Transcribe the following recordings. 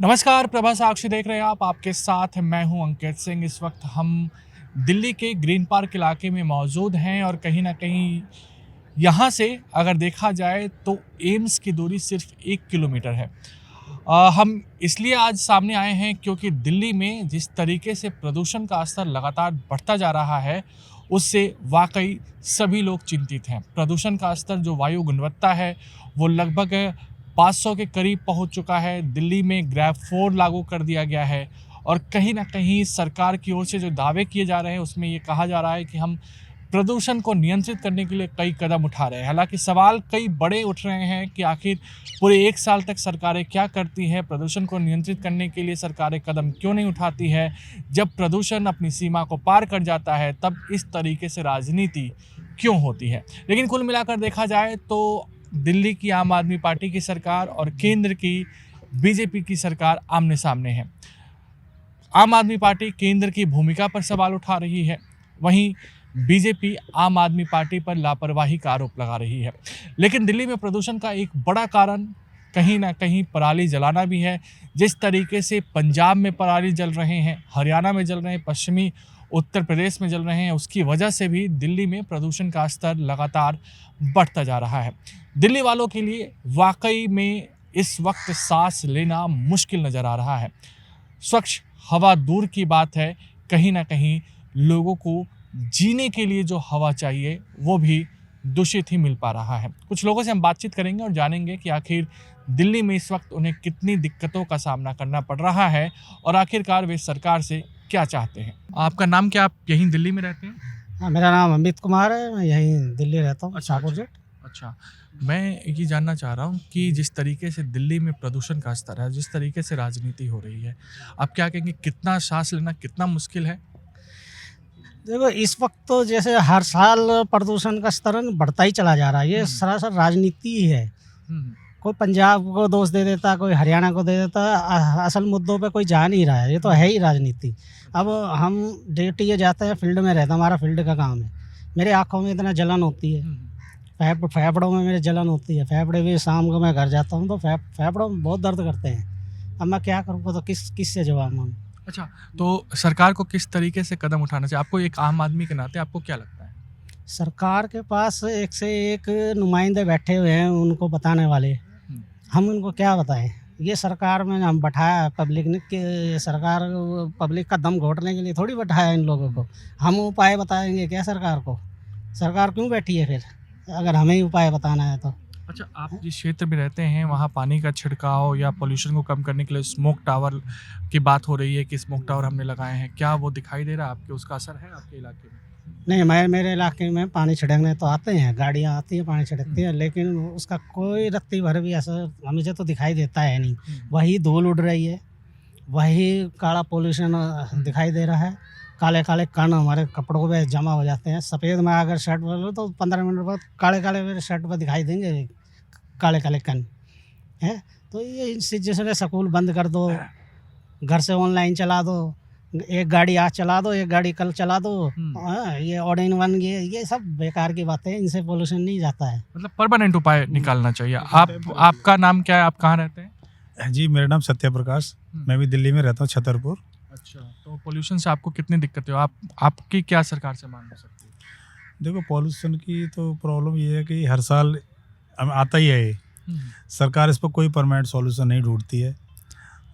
नमस्कार, प्रभा साक्षी देख रहे हैं आप। आपके साथ मैं हूं अंकित सिंह। इस वक्त हम दिल्ली के ग्रीन पार्क इलाके में मौजूद हैं और कहीं ना कहीं यहाँ से अगर देखा जाए तो एम्स की दूरी सिर्फ 1 किलोमीटर है। हम इसलिए आज सामने आए हैं क्योंकि दिल्ली में जिस तरीके से प्रदूषण का स्तर लगातार बढ़ता जा रहा है, उससे वाकई सभी लोग चिंतित हैं। प्रदूषण का स्तर, जो वायु गुणवत्ता है, वो लगभग 500 के करीब पहुंच चुका है। दिल्ली में ग्रैब 4 लागू कर दिया गया है और कहीं ना कहीं सरकार की ओर से जो दावे किए जा रहे हैं उसमें ये कहा जा रहा है कि हम प्रदूषण को नियंत्रित करने के लिए कई कदम उठा रहे हैं। हालांकि सवाल कई बड़े उठ रहे हैं कि आखिर पूरे 1 साल तक सरकारें क्या करती हैं, प्रदूषण को नियंत्रित करने के लिए सरकारें कदम क्यों नहीं उठाती है। जब प्रदूषण अपनी सीमा को पार कर जाता है तब इस तरीके से राजनीति क्यों होती है। लेकिन कुल मिलाकर देखा जाए तो दिल्ली की आम आदमी पार्टी की सरकार और केंद्र की बीजेपी की सरकार आमने सामने है। आम आदमी पार्टी केंद्र की भूमिका पर सवाल उठा रही है, वहीं बीजेपी आम आदमी पार्टी पर लापरवाही का आरोप लगा रही है। लेकिन दिल्ली में प्रदूषण का एक बड़ा कारण कहीं ना कहीं पराली जलाना भी है। जिस तरीके से पंजाब में पराली जल रहे हैं, हरियाणा में जल रहे हैं, पश्चिमी उत्तर प्रदेश में जल रहे हैं, उसकी वजह से भी दिल्ली में प्रदूषण का स्तर लगातार बढ़ता जा रहा है। दिल्ली वालों के लिए वाकई में इस वक्त सांस लेना मुश्किल नज़र आ रहा है। स्वच्छ हवा दूर की बात है, कहीं ना कहीं लोगों को जीने के लिए जो हवा चाहिए वो भी दूषित ही मिल पा रहा है। कुछ लोगों से हम बातचीत करेंगे और जानेंगे कि आखिर दिल्ली में इस वक्त उन्हें कितनी दिक्कतों का सामना करना पड़ रहा है और आखिरकार वे सरकार से क्या चाहते हैं। आपका नाम क्या, आप यहीं दिल्ली में रहते हैं? हाँ, मेरा नाम अमित कुमार है। मैं यहीं दिल्ली रहता हूँ, शाहपुर जेट। अच्छा, मैं ये जानना चाह रहा हूँ कि जिस तरीके से दिल्ली में प्रदूषण का स्तर है, जिस तरीके से राजनीति हो रही है, आप क्या कहेंगे, कितना सांस लेना कितना मुश्किल है? देखो, इस वक्त तो जैसे हर साल प्रदूषण का स्तर बढ़ता ही चला जा रहा है। ये सरासर राजनीति ही है। हम्म, कोई पंजाब को दोष दे देता, कोई हरियाणा को दे देता। असल मुद्दों पे कोई जा नहीं रहा है। ये तो है ही राजनीति। अब हम ड्यूटी ये जाते हैं, फील्ड में रहता, हमारा फील्ड का काम है। मेरे आँखों में इतना जलन होती है, फेफड़ों में मेरे जलन होती है। फेफड़े भी, शाम को मैं घर जाता हूँ तो फेफड़ों में बहुत दर्द करते हैं। अब मैं क्या करूँगा, तो किस से जवाब मांगूँ। अच्छा, तो सरकार को किस तरीके से कदम उठाना चाहिए? आपको एक आम आदमी के नाते आपको क्या लगता है? सरकार के पास एक से एक नुमाइंदे बैठे हुए हैं, उनको बताने वाले। हम उनको क्या बताएं। ये सरकार में हम बैठाया पब्लिक ने, कि सरकार पब्लिक का दम घोटने के लिए थोड़ी बैठाया इन लोगों को। हम उपाय बताएंगे क्या सरकार को? सरकार क्यों बैठी है फिर, अगर हमें ही उपाय बताना है तो? अच्छा, आप जिस क्षेत्र में रहते हैं वहाँ पानी का छिड़काव या पोल्यूशन को कम करने के लिए स्मोक टावर की बात हो रही है कि स्मोक टावर हमने लगाए हैं, क्या वो दिखाई दे रहा है आपके, उसका असर है आपके इलाके में? नहीं, मेरे इलाके में पानी छिड़कने तो आते हैं, गाड़ियाँ आती हैं, पानी छिड़कती हैं, लेकिन उसका कोई रत्ती भर भी असर मुझे तो दिखाई देता है नहीं। वही धूल उड़ रही है, वही काला पोल्यूशन दिखाई दे रहा है। काले काले कण हमारे कपड़ों पे जमा हो जाते हैं। सफ़ेद में अगर शर्ट पहन लो तो 15 मिनट बाद काले काले मेरे शर्ट पर दिखाई देंगे, काले काले कण हैं। तो ये इनसे जैसे स्कूल बंद कर दो, घर से ऑनलाइन चला दो, एक गाड़ी आज चला दो, एक गाड़ी कल चला दो। हाँ, ये ऑल इन वन, ये सब बेकार की बातें हैं। इनसे पोल्यूशन नहीं जाता है। मतलब परमानेंट उपाय निकालना चाहिए। आपका नाम क्या है, आप कहाँ रहते हैं? जी, मेरा नाम सत्य प्रकाश। मैं भी दिल्ली में रहता हूँ, छतरपुर। अच्छा, तो पोल्यूशन से आपको कितनी दिक्कतें हो, आपकी क्या सरकार से मांग हो सकती है? देखो, पॉल्यूशन की तो प्रॉब्लम ये है कि हर साल आता ही है ये। सरकार इस पर कोई परमानेंट सॉल्यूशन नहीं ढूंढती है।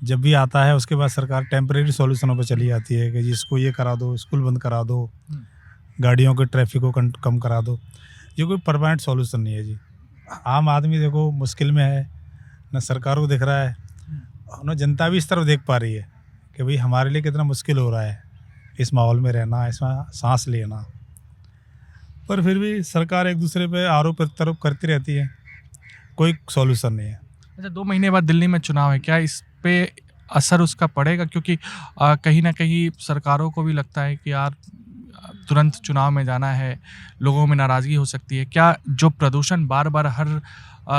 जब भी आता है उसके बाद सरकार टेम्परेरी सॉल्यूशनों पर चली जाती है कि जिसको ये करा दो, स्कूल बंद करा दो, गाड़ियों के ट्रैफिक को कम करा दो। ये कोई परमानेंट सॉल्यूशन नहीं है जी। आम आदमी देखो मुश्किल में है, न सरकार को दिख रहा है, न जनता भी इस तरफ देख पा रही है कि भाई हमारे लिए कितना मुश्किल हो रहा है इस माहौल में रहना, इसमें सांस लेना। पर फिर भी सरकार एक दूसरे पे आरोप प्रत्यारोप करती रहती है, कोई सॉल्यूशन नहीं है। अच्छा, 2 महीने बाद दिल्ली में चुनाव है, क्या इस पे असर उसका पड़ेगा? क्योंकि कहीं ना कहीं सरकारों को भी लगता है कि यार तुरंत चुनाव में जाना है, लोगों में नाराज़गी हो सकती है। क्या जो प्रदूषण बार बार हर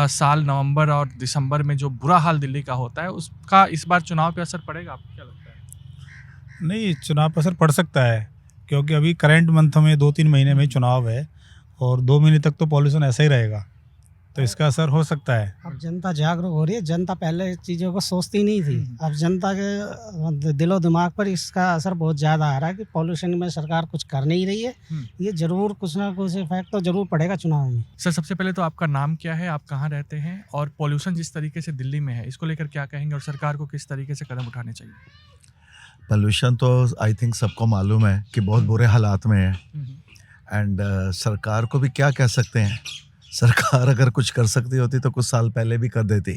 साल नवंबर और दिसंबर में जो बुरा हाल दिल्ली का होता है, उसका इस बार चुनाव पे असर पड़ेगा? आपको क्या लगता है? नहीं, चुनाव पर असर पड़ सकता है, क्योंकि अभी करंट मंथ में 2-3 महीने में चुनाव है और 2 महीने तक तो पॉल्यूशन ऐसा ही रहेगा। तो इसका असर हो सकता है। अब जनता जागरूक हो रही है। जनता पहले इस चीज़ों को सोचती नहीं थी। अब जनता के दिलो दिमाग पर इसका असर बहुत ज़्यादा आ रहा है कि पॉल्यूशन में सरकार कुछ कर नहीं रही है। ये ज़रूर कुछ ना कुछ इफेक्ट तो ज़रूर पड़ेगा चुनाव में। सर, सबसे पहले तो आपका नाम क्या है, आप कहाँ रहते हैं, और पॉल्यूशन जिस तरीके से दिल्ली में है इसको लेकर क्या कहेंगे और सरकार को किस तरीके से कदम उठाने चाहिए? पोल्यूशन तो आई थिंक सबको मालूम है कि बहुत बुरे हालात में है। एंड सरकार को भी क्या कह सकते हैं। सरकार अगर कुछ कर सकती होती तो कुछ साल पहले भी कर देती।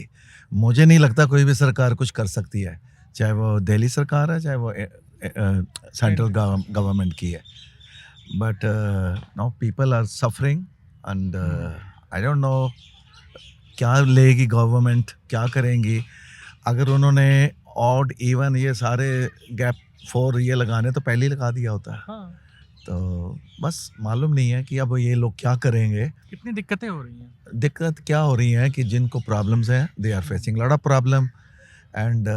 मुझे नहीं लगता कोई भी सरकार कुछ कर सकती है, चाहे वो दिल्ली सरकार है, चाहे वो सेंट्रल गवर्नमेंट की है। But now people are suffering and I don't know क्या लेगी गवर्नमेंट, क्या करेंगी। अगर उन्होंने ऑड इवन ये सारे गैप 4 ये लगाने तो पहले ही लगा दिया होता है। तो बस मालूम नहीं है कि अब ये लोग क्या करेंगे। कितनी दिक्कतें हो रही हैं? दिक्कत क्या हो रही है कि जिनको प्रॉब्लम्स हैं they are facing lot of problem and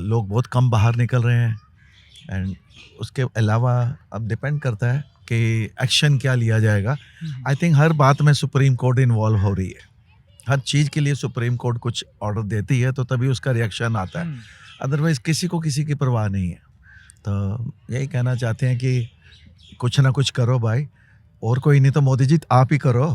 लोग बहुत कम बाहर निकल रहे हैं। एंड उसके अलावा अब डिपेंड करता है कि एक्शन क्या लिया जाएगा। आई थिंक हर बात में सुप्रीम कोर्ट इन्वॉल्व हो रही है। हर चीज़ के लिए सुप्रीम कोर्ट कुछ ऑर्डर देती है तो तभी उसका रिएक्शन आता है। अदरवाइज किसी को किसी की परवाह नहीं है। तो यही कहना चाहते हैं कि कुछ ना कुछ करो भाई, और कोई नहीं तो मोदी जी आप ही करो।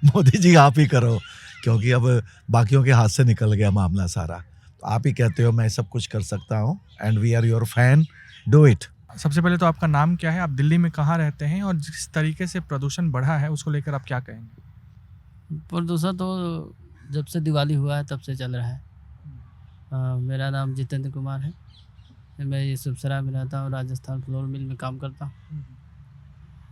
मोदी जी आप ही करो, क्योंकि अब बाकियों के हाथ से निकल गया मामला सारा। तो आप ही कहते हो मैं सब कुछ कर सकता हूँ and we are your fan, do it. सबसे पहले तो आपका नाम क्या है, आप दिल्ली में कहाँ रहते हैं, और जिस तरीके से प्रदूषण बढ़ा है उसको लेकर आप क्या कहेंगे? प्रदूषण तो जब से दिवाली हुआ है तब से चल रहा है। मेरा नाम जितेंद्र कुमार है। मैं ये सुबसरा में रहता हूँ, राजस्थान फ्लोर मिल में काम करता हूँ,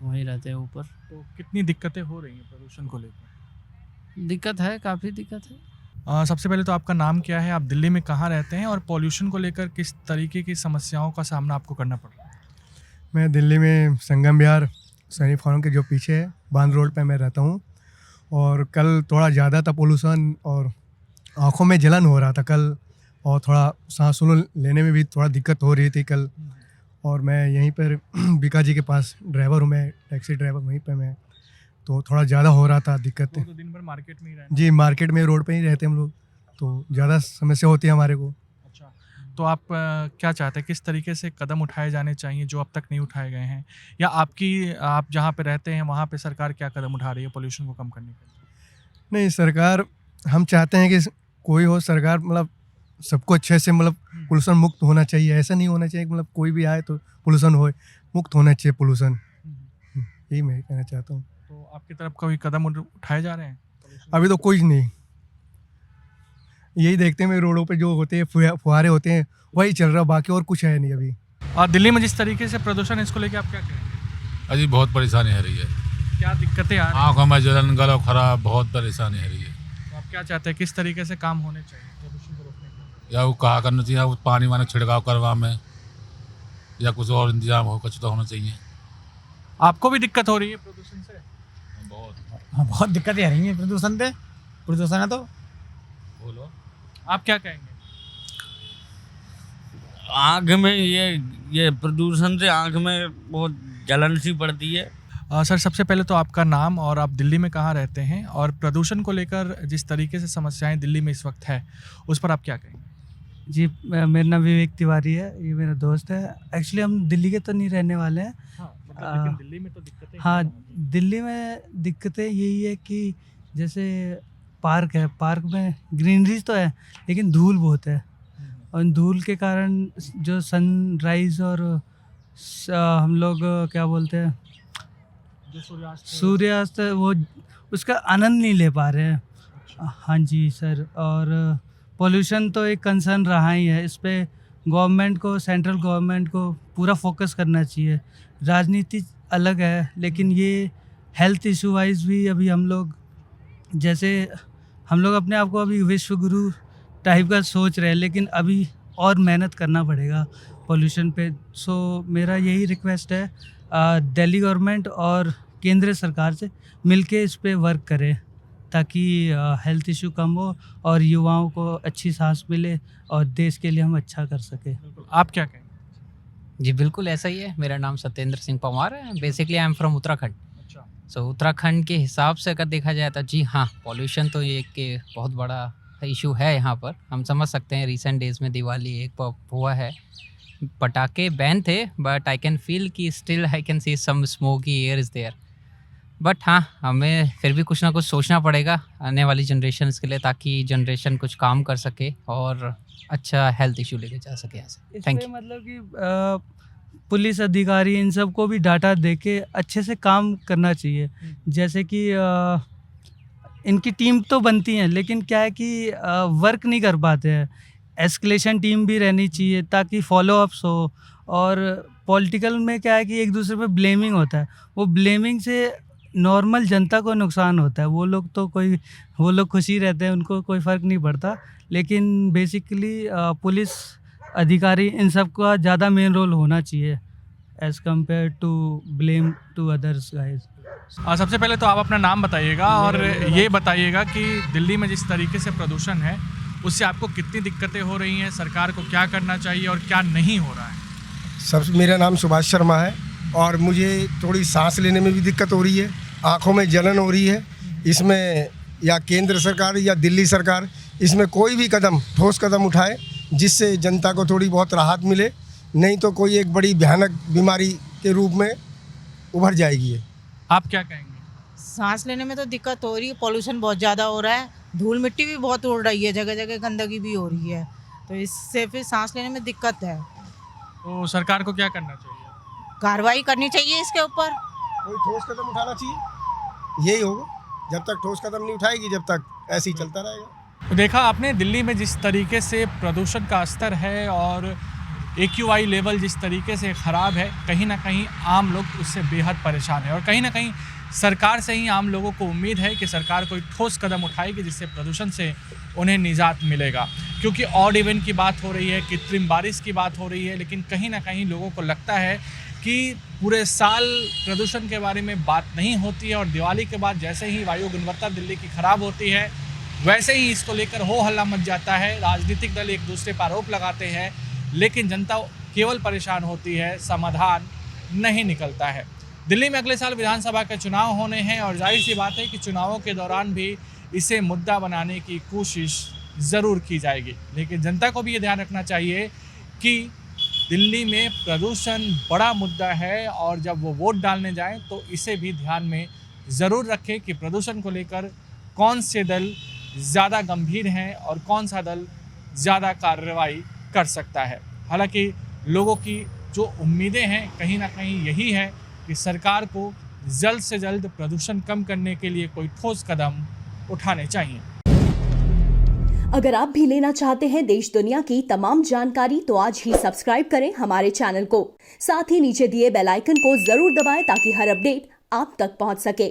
वहीं रहते हैं ऊपर। तो कितनी दिक्कतें हो रही हैं प्रदूषण को लेकर? दिक्कत है, काफ़ी दिक्कत है। सबसे पहले तो आपका नाम क्या है, आप दिल्ली में कहाँ रहते हैं, और पॉल्यूशन को लेकर किस तरीके की समस्याओं का सामना आपको करना पड़ रहा है? मैं दिल्ली में संगम विहार सैनिक फार्म के जो पीछे है बांध रोड पे मैं रहता हूँ। और कल थोड़ा ज़्यादा था पोल्यूशन और आँखों में जलन हो रहा था कल, और थोड़ा सांस लेने में भी थोड़ा दिक्कत हो रही थी कल। और मैं यहीं पर बीका जी के पास ड्राइवर हूँ, मैं टैक्सी ड्राइवर वहीं पे मैं, तो थोड़ा ज़्यादा हो रहा था दिक्कतें। तो दिन भर मार्केट में ही रहना? जी, मार्केट में रोड पे ही रहते हम लोग, तो ज़्यादा समस्या होती है हमारे को। अच्छा, तो आप क्या चाहते हैं, किस तरीके से कदम उठाए जाने चाहिए जो अब तक नहीं उठाए गए हैं, या आप जहाँ पे रहते हैं वहाँ पे सरकार क्या कदम उठा रही है पॉल्यूशन को कम करने के लिए? नहीं, सरकार, हम चाहते हैं कि कोई हो सरकार, मतलब सबको अच्छे से, मतलब पोल्यूशन मुक्त होना चाहिए। ऐसा नहीं होना चाहिए मतलब कोई भी आए तो पोल्यूशन हो, मुक्त होना चाहिए पोल्यूशन। यही मैं कहना चाहता हूँ। तो आपकी तरफ कोई कदम उठाए जा रहे हैं? अभी तो कुछ नहीं, यही देखते हैं रोडों पे जो होते हैं फुहारे होते हैं वही चल रहा, बाकी और कुछ है नहीं अभी। और दिल्ली में जिस तरीके से प्रदूषण है इसको लेकर आप क्या कहेंगे? अजी बहुत परेशानी हो रही है, क्या दिक्कतें आ रही हैं? आँखों में जलन, गला खराब, बहुत परेशानी हो रही है। तो आप क्या चाहते हैं, किस तरीके से काम होने चाहिए प्रदूषण को रोकने के लिए? या वो कहा करना चाहिए, वो पानी वाने छिड़काव करवा में, या कुछ और इंतजाम हो, कुछ तो होना चाहिए। आपको भी दिक्कत हो रही है प्रदूषण से? बहुत। हाँ, बहुत दिक्कतें आ रही हैं प्रदूषण से। प्रदूषण है तो बोलो, आप क्या कहेंगे? आँख में ये प्रदूषण से आँख में बहुत जलन सी पड़ती है। सर, सबसे पहले तो आपका नाम और आप दिल्ली में कहाँ रहते हैं, और प्रदूषण को लेकर जिस तरीके से समस्याएं दिल्ली में इस वक्त है उस पर आप क्या कहेंगे? जी, मेरा नाम विवेक तिवारी है, ये मेरा दोस्त है। एक्चुअली हम दिल्ली के तो नहीं रहने वाले हैं। लेकिन दिल्ली में तो दिक्कतें हाँ, दिल्ली में दिक्कतें यही है कि जैसे पार्क है, पार्क में ग्रीनरीज तो है लेकिन धूल बहुत है, और धूल के कारण जो सनराइज़ और हम लोग क्या बोलते हैं, जो सूर्यास्त, वो उसका आनंद नहीं ले पा रहे हैं। हाँ जी सर, और पोल्यूशन तो एक कंसर्न रहा ही है। इस पे गवर्नमेंट को, सेंट्रल गवर्नमेंट को पूरा फोकस करना चाहिए। राजनीति अलग है, लेकिन ये हेल्थ इशू वाइज भी अभी हम लोग अपने आप को अभी विश्व गुरु टाइप का सोच रहे हैं, लेकिन अभी और मेहनत करना पड़ेगा पोल्यूशन पे। सो मेरा यही रिक्वेस्ट है, दिल्ली गवर्नमेंट और केंद्र सरकार से मिलके इस पे वर्क करें ताकि हेल्थ इशू कम हो और युवाओं को अच्छी सांस मिले और देश के लिए हम अच्छा कर सकें। आप क्या कहेंगे? जी बिल्कुल ऐसा ही है। मेरा नाम सत्येंद्र सिंह पंवार है। Basically I am from Uttarakhand. अच्छा, उत्तराखंड के हिसाब से अगर देखा जाए तो जी हाँ, पॉल्यूशन तो एक बहुत बड़ा इशू है यहाँ पर। हम समझ सकते हैं रिसेंट डेज़ में दिवाली एक हुआ है, पटाखे बैन थे, बट आई कैन फील कि still I can see some smoky air is there. But हाँ, हमें फिर भी कुछ ना कुछ सोचना पड़ेगा आने वाली जनरेशन के लिए, ताकि जनरेशन कुछ काम कर सके और अच्छा हेल्थ इशू लेके जा सके यहाँ से। Thank you. मतलब कि पुलिस अधिकारी इन सबको भी डाटा दे के अच्छे से काम करना चाहिए। जैसे कि इनकी टीम तो बनती हैं, लेकिन क्या है कि वर्क नहीं कर पाते हैं। एस्केलेशन टीम भी रहनी चाहिए ताकि फॉलो अप्स हो। और पॉलिटिकल में क्या है कि एक दूसरे पे ब्लेमिंग होता है, वो ब्लेमिंग से नॉर्मल जनता को नुकसान होता है। वो लोग खुशी रहते हैं, उनको कोई फ़र्क नहीं पड़ता। लेकिन बेसिकली पुलिस अधिकारी इन सब का ज़्यादा मेन रोल होना चाहिए as compare to blame to others guys. सबसे पहले तो आप अपना नाम बताइएगा और ये बताइएगा कि दिल्ली में जिस तरीके से प्रदूषण है उससे आपको कितनी दिक्कतें हो रही हैं, सरकार को क्या करना चाहिए और क्या नहीं हो रहा है। मेरा नाम सुभाष शर्मा है और मुझे थोड़ी सांस लेने में भी दिक्कत हो रही है, आँखों में जलन हो रही है। इसमें या केंद्र सरकार या दिल्ली सरकार इसमें कोई भी ठोस कदम उठाए जिससे जनता को थोड़ी बहुत राहत मिले, नहीं तो कोई एक बड़ी भयानक बीमारी के रूप में उभर जाएगी ये। आप क्या कहेंगे? सांस लेने में तो दिक्कत हो रही है, पॉल्यूशन बहुत ज़्यादा हो रहा है, धूल मिट्टी भी बहुत उड़ रही है, जगह जगह गंदगी भी हो रही है, तो इससे फिर सांस लेने में दिक्कत है। तो सरकार को क्या करना चाहिए? कार्रवाई करनी चाहिए इसके ऊपर, कोई ठोस कदम उठाना चाहिए, यही होगा। जब तक ठोस कदम नहीं उठाएगी जब तक ऐसे ही चलता रहेगा। तो देखा आपने दिल्ली में जिस तरीके से प्रदूषण का स्तर है और AQI लेवल जिस तरीके से ख़राब है, कहीं ना कहीं आम लोग उससे बेहद परेशान है और कहीं ना कहीं सरकार से ही आम लोगों को उम्मीद है कि सरकार कोई ठोस कदम उठाएगी जिससे प्रदूषण से उन्हें निजात मिलेगा। क्योंकि ऑड इवन की बात हो रही है, कृत्रिम बारिश की बात हो रही है, लेकिन कहीं ना कहीं लोगों को लगता है कि पूरे साल प्रदूषण के बारे में बात नहीं होती है और दिवाली के बाद जैसे ही वायु गुणवत्ता दिल्ली की ख़राब होती है वैसे ही इसको लेकर हो हल्ला मच जाता है। राजनीतिक दल एक दूसरे पर आरोप लगाते हैं, लेकिन जनता केवल परेशान होती है, समाधान नहीं निकलता है। दिल्ली में अगले साल विधानसभा के चुनाव होने हैं और जाहिर सी बात है कि चुनावों के दौरान भी इसे मुद्दा बनाने की कोशिश ज़रूर की जाएगी, लेकिन जनता को भी ये ध्यान रखना चाहिए कि दिल्ली में प्रदूषण बड़ा मुद्दा है और जब वो वोट डालने जाएं तो इसे भी ध्यान में ज़रूर रखें कि प्रदूषण को लेकर कौन से दल ज़्यादा गंभीर हैं और कौन सा दल ज़्यादा कार्रवाई कर सकता है। हालांकि लोगों की जो उम्मीदें हैं कहीं ना कहीं यही है कि सरकार को जल्द से जल्द प्रदूषण कम करने के लिए कोई ठोस कदम उठाने चाहिए। अगर आप भी लेना चाहते हैं देश दुनिया की तमाम जानकारी तो आज ही सब्सक्राइब करें हमारे चैनल को। साथ ही नीचे दिए बेल आइकन को जरूर दबाएं ताकि हर अपडेट आप तक पहुंच सके।